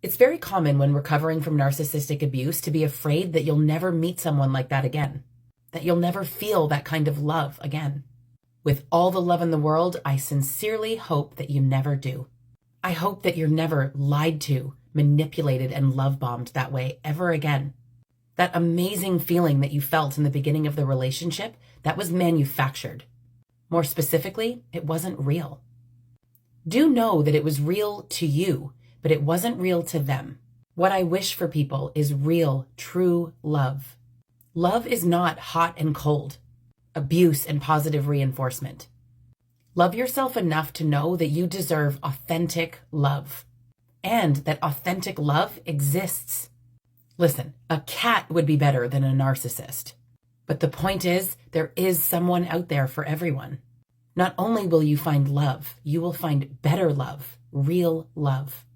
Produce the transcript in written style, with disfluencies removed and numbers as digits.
It's very common when recovering from narcissistic abuse to be afraid that you'll never meet someone like that again, that you'll never feel that kind of love again. With all the love in the world, I sincerely hope that you never do. I hope that you're never lied to, manipulated, and love-bombed that way ever again. That amazing feeling that you felt in the beginning of the relationship, that was manufactured. More specifically, it wasn't real. Do know that it was real to you, but it wasn't real to them. What I wish for people is real, true love. Love is not hot and cold, abuse and positive reinforcement. Love yourself enough to know that you deserve authentic love, and that authentic love exists. Listen, a cat would be better than a narcissist. But the point is, there is someone out there for everyone. Not only will you find love, you will find better love, real love.